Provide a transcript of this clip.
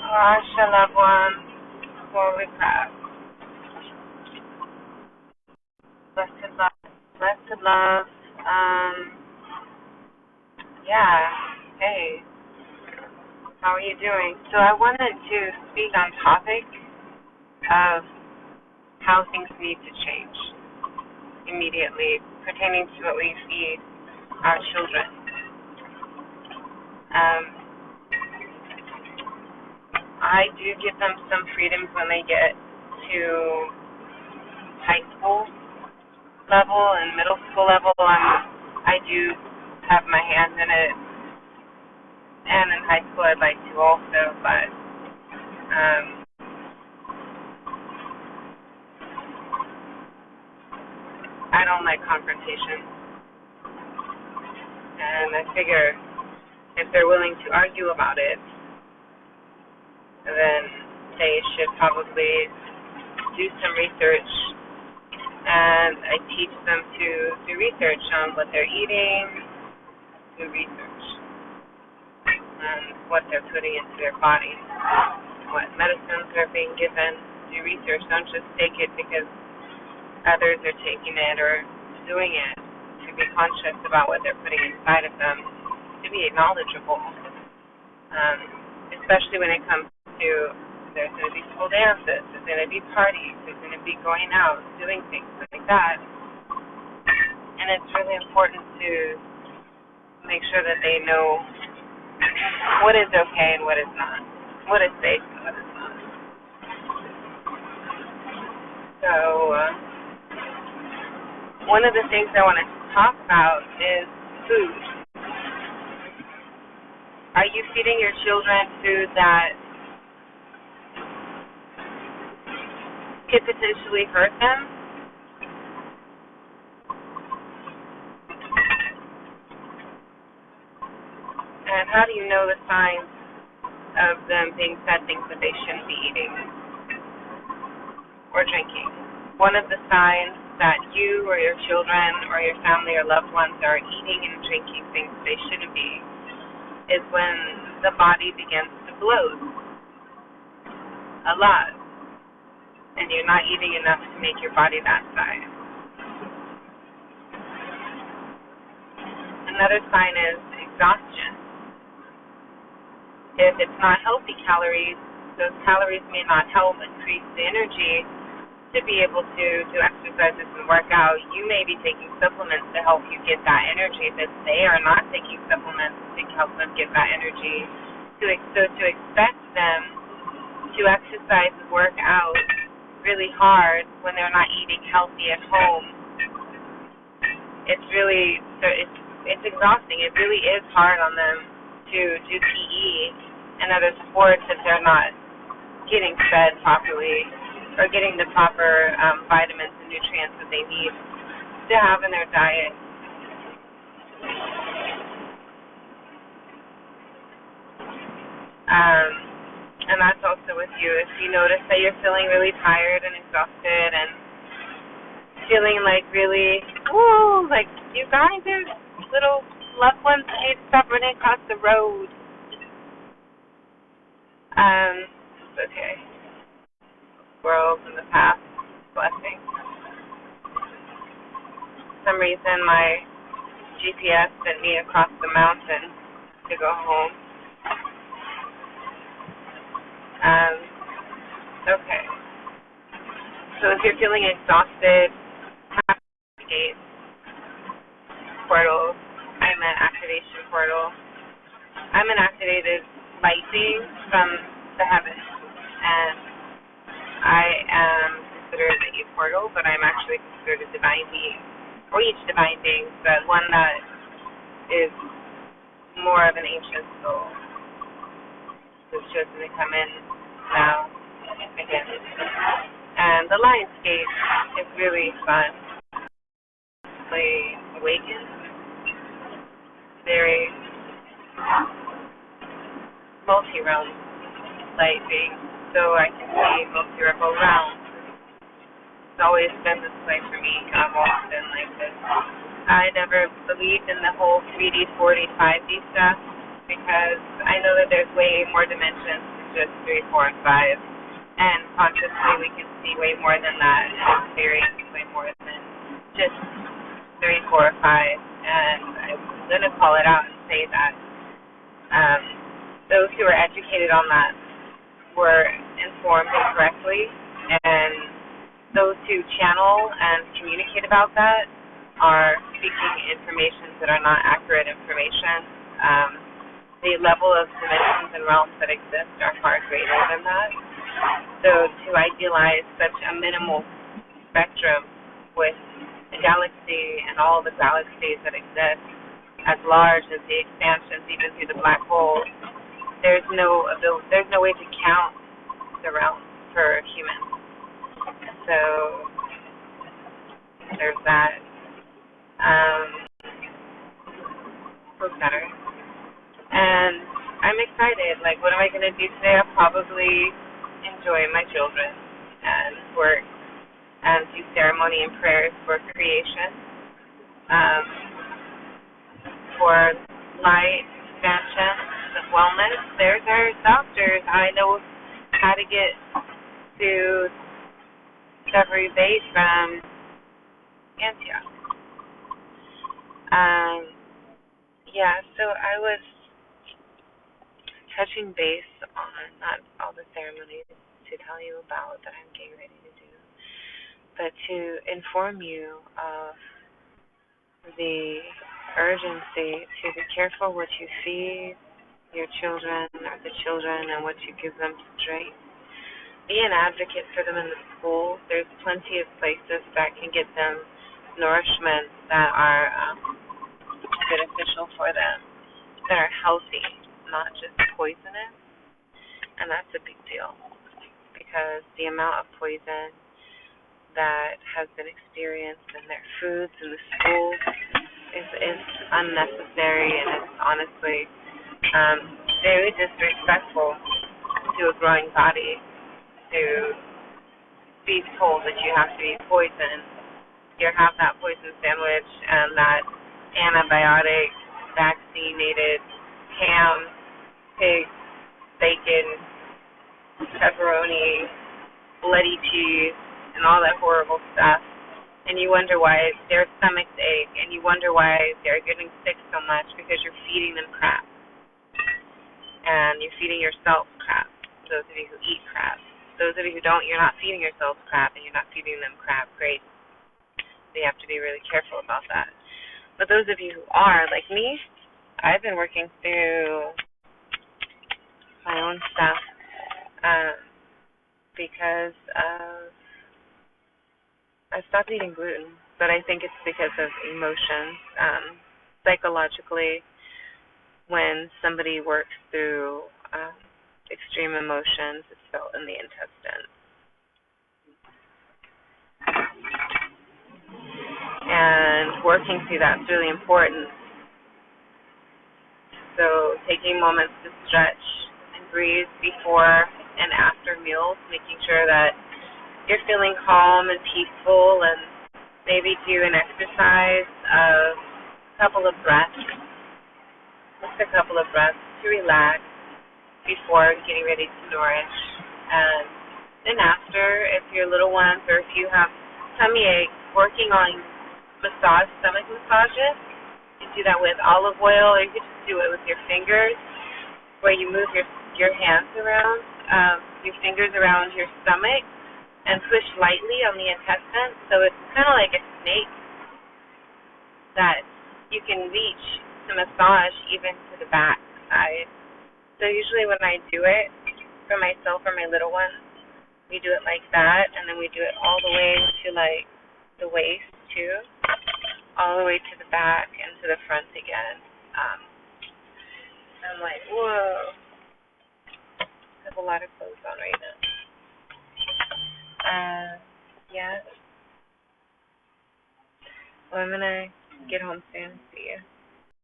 Asha, loved ones, before we pass. Blessed love. Blessed love. Yeah. Hey, how are you doing? So I wanted to speak on topic of how things need to change immediately pertaining to what we feed our children. Um, I do give them some freedoms when they get to high school level and middle school level. I do have my hand in it, and in high school I'd like to also, but I don't like confrontation, and I figure if they're willing to argue about it, then they should probably do some research, and I teach them to do research on what they're eating, do research on what they're putting into their body, what medicines are being given, do research. Don't just take it because others are taking it or doing it, to be conscious about what they're putting inside of them, to be knowledgeable, especially when it comes to there's going to be school dances, there's going to be parties, there's going to be going out, doing things like that. And it's really important to make sure that they know what is okay and what is not, what is safe and what is not. So one of the things I want to talk about is food. Are you feeding your children food that could potentially hurt them? And how do you know the signs of them being fed things that they shouldn't be eating or drinking? One of the signs that you or your children or your family or loved ones are eating and drinking things they shouldn't be is when the body begins to bloat a lot, and you're not eating enough to make your body that size. Another sign is exhaustion. If it's not healthy calories, those calories may not help increase the energy to be able to do exercises and work out. You may be taking supplements to help you get that energy, but they are not taking supplements to help them get that energy. So to expect them to exercise and work out really hard when they're not eating healthy at home, it's exhausting. It really is hard on them to do PE and other sports if they're not getting fed properly or getting the proper vitamins and nutrients that they need to have in their diet. And that's also with you. If you notice that you're feeling really tired and exhausted and feeling like really, like you guys are little loved ones that need to stop running across the road. It's okay. World in the past, blessing. For some reason, my GPS sent me across the mountain to go home. Okay. So if you're feeling exhausted, activate portal. I'm an activation portal. I'm an activated light being from the heavens, and I am considered a portal, but I'm actually considered a divine being, or each divine being, but one that is more of an ancient soul who's chosen to come in now again. And the Lionsgate is really fun. Really awakened, very multi-realm light being, so I can see multi-ripple realms. It's always been this way for me. I've always been like this. I never believed in the whole 3D, 4D, 5D stuff because I know that there's way more dimensions than just 3, 4, and 5. And consciously we can see way more than that and experience way more than just 3, 4, 5. And I'm going to call it out and say that those who are educated on that were informed incorrectly, and those who channel and communicate about that are speaking information that are not accurate information. The level of dimensions and realms that exist are far greater than that. So to idealize such a minimal spectrum with the galaxy and all the galaxies that exist as large as the expansions, even through the black hole, there's no way to count the realms for humans. So there's that. Feels better. And I'm excited. Like, what am I going to do today? I'll probably enjoy my children and work and do ceremony and prayers for creation, for light, expansion, of wellness. There's our doctors. I know how to get to Discovery Base from Antioch. So I was touching base on not all the ceremonies to tell you about that I'm getting ready to do, but to inform you of the urgency to be careful what you feed your children or the children and what you give them straight. Be an advocate for them in the schools. There's plenty of places that can get them nourishment that are beneficial for them, that are healthy, not just poisonous. And that's a big deal, because the amount of poison that has been experienced in their foods in the schools is unnecessary, and it's honestly very disrespectful to a growing body to be told that you have to eat poison. You have that poison sandwich and that antibiotic, vaccinated ham, pig, bacon, pepperoni, bloody cheese, and all that horrible stuff. And you wonder why their stomachs ache, and you wonder why they're getting sick so much, because you're feeding them crap. And you're feeding yourself crap, those of you who eat crap. Those of you who don't, you're not feeding yourselves crap, and you're not feeding them crap. Great. So you have to be really careful about that. But those of you who are, like me, I've been working through my own stuff because I stopped eating gluten, but I think it's because of emotions. Psychologically, when somebody works through extreme emotions, it's felt in the intestine. And working through that's really important. So taking moments to stretch and breathe before and after meals, making sure that you're feeling calm and peaceful, and maybe do an exercise of a couple of breaths, just a couple of breaths to relax before getting ready to nourish. And then after, if your little ones or if you have tummy aches, working on stomach massages. You can do that with olive oil, or you can just do it with your fingers, where you move your hands around, your fingers around your stomach, and push lightly on the intestine. So it's kind of like a snake that you can reach to massage even to the back side. So usually when I do it for myself or my little ones, we do it like that, and then we do it all the way to like the waist too, all the way to the back and to the front again. I'm like, whoa. I have a lot of clothes on right now. Yeah. Well, I'm going to get home soon. See you.